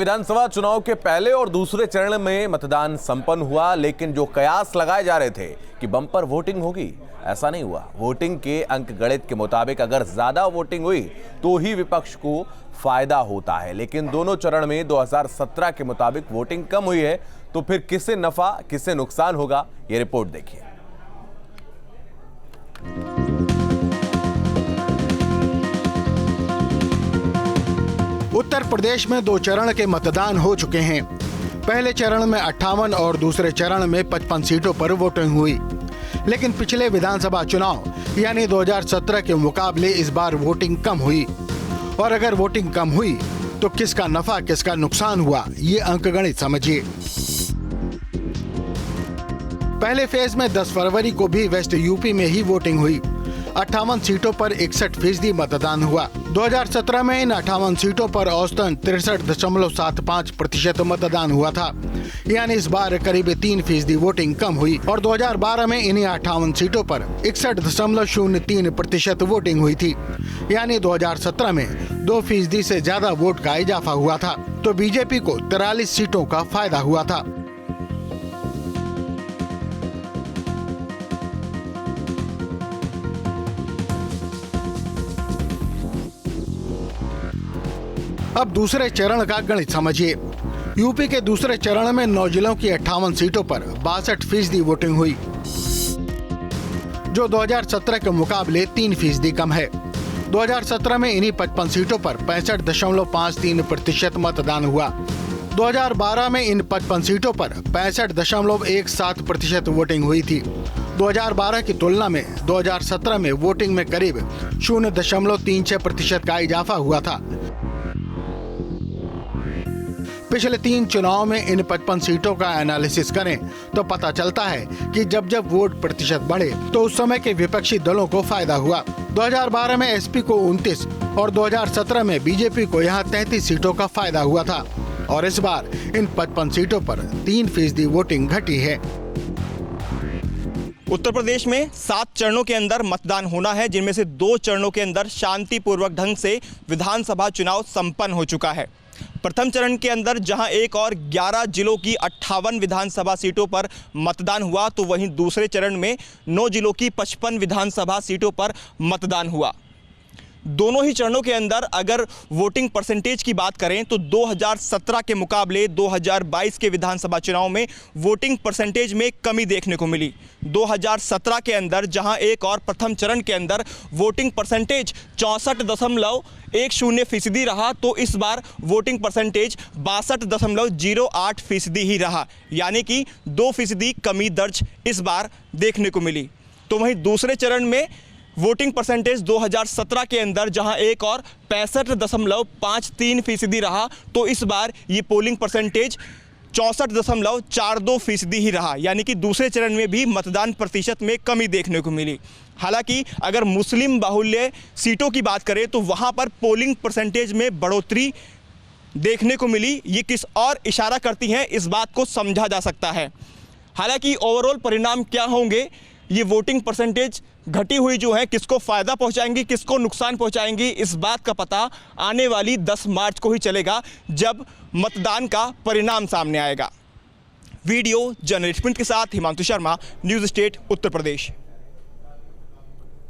विधानसभा चुनाव के पहले और दूसरे चरण में मतदान संपन्न हुआ, लेकिन जो कयास लगाए जा रहे थे कि बम्पर वोटिंग होगी, ऐसा नहीं हुआ। वोटिंग के अंक गणित के मुताबिक अगर ज्यादा वोटिंग हुई तो ही विपक्ष को फायदा होता है, लेकिन दोनों चरण में 2017 के मुताबिक वोटिंग कम हुई है। तो फिर किसे नफा किसे नुकसान होगा, ये रिपोर्ट देखिए। उत्तर प्रदेश में 2 चरण के मतदान हो चुके हैं। पहले चरण में 58 और दूसरे चरण में 55 सीटों पर वोटिंग हुई, लेकिन पिछले विधानसभा चुनाव यानी 2017 के मुकाबले इस बार वोटिंग कम हुई। और अगर वोटिंग कम हुई तो किसका नफा किसका नुकसान हुआ, ये अंकगणित समझिए। पहले फेज में 10 फरवरी को भी वेस्ट यूपी में ही वोटिंग हुई। 58 सीटों पर 61% मतदान हुआ। 2017 में इन 58 सीटों पर औसतन 63.75% मतदान हुआ था, यानी इस बार करीब 3% वोटिंग कम हुई। और 2012 में इन्हीं 58 सीटों पर 61.03% वोटिंग हुई थी, यानी 2017 में 2% से ज्यादा वोट का इजाफा हुआ था। तो बीजेपी को 43 सीटों का फायदा हुआ था। अब दूसरे चरण का गणित समझिए। यूपी के दूसरे चरण में 9 जिलों की 58 सीटों पर 62% वोटिंग हुई, जो 2017 के मुकाबले 3% कम है। 2017 में इन्हीं 55 सीटों पर 65.53% मतदान हुआ। 2012 में इन 55 सीटों पर 65.17% वोटिंग हुई थी। 2012 की तुलना में 2017 में वोटिंग में करीब 0.36% का इजाफा हुआ था। पिछले 3 चुनाव में इन 55 सीटों का एनालिसिस करें तो पता चलता है कि जब जब वोट प्रतिशत बढ़े तो उस समय के विपक्षी दलों को फायदा हुआ। 2012 में एसपी को 29 और 2017 में बीजेपी को यहां 33 सीटों का फायदा हुआ था। और इस बार इन 55 सीटों पर 3% वोटिंग घटी है। उत्तर प्रदेश में 7 चरणों के अंदर मतदान होना है, जिनमें से 2 चरणों के अंदर शांतिपूर्वक ढंग से विधानसभा चुनाव संपन्न हो चुका है। प्रथम चरण के अंदर जहां 1 और 11 जिलों की 58 विधानसभा सीटों पर मतदान हुआ, तो वहीं दूसरे चरण में 9 जिलों की 55 विधानसभा सीटों पर मतदान हुआ। दोनों ही चरणों के अंदर अगर वोटिंग परसेंटेज की बात करें तो 2017 के मुकाबले 2022 के विधानसभा चुनाव में वोटिंग परसेंटेज में कमी देखने को मिली। 2017 के अंदर जहां 1 और प्रथम चरण के अंदर वोटिंग परसेंटेज 64.10% रहा, तो इस बार वोटिंग परसेंटेज 62.08% ही रहा, यानी कि 2% कमी दर्ज इस बार देखने को मिली। तो वहीं दूसरे चरण में वोटिंग परसेंटेज 2017 के अंदर जहां 1 और 65.53% रहा, तो इस बार ये पोलिंग परसेंटेज 64.42% ही रहा, यानी कि दूसरे चरण में भी मतदान प्रतिशत में कमी देखने को मिली। हालांकि अगर मुस्लिम बाहुल्य सीटों की बात करें तो वहां पर पोलिंग परसेंटेज में बढ़ोतरी देखने को मिली। ये किस और इशारा करती हैं, इस बात को समझा जा सकता है। हालांकि ओवरऑल परिणाम क्या होंगे, ये वोटिंग परसेंटेज घटी हुई जो है किसको फ़ायदा पहुंचाएंगी, किसको नुकसान पहुंचाएंगी, इस बात का पता आने वाली 10 मार्च को ही चलेगा, जब मतदान का परिणाम सामने आएगा। वीडियो जर्नलिस्ट प्रिंट के साथ हिमांशु शर्मा, न्यूज़ स्टेट उत्तर प्रदेश।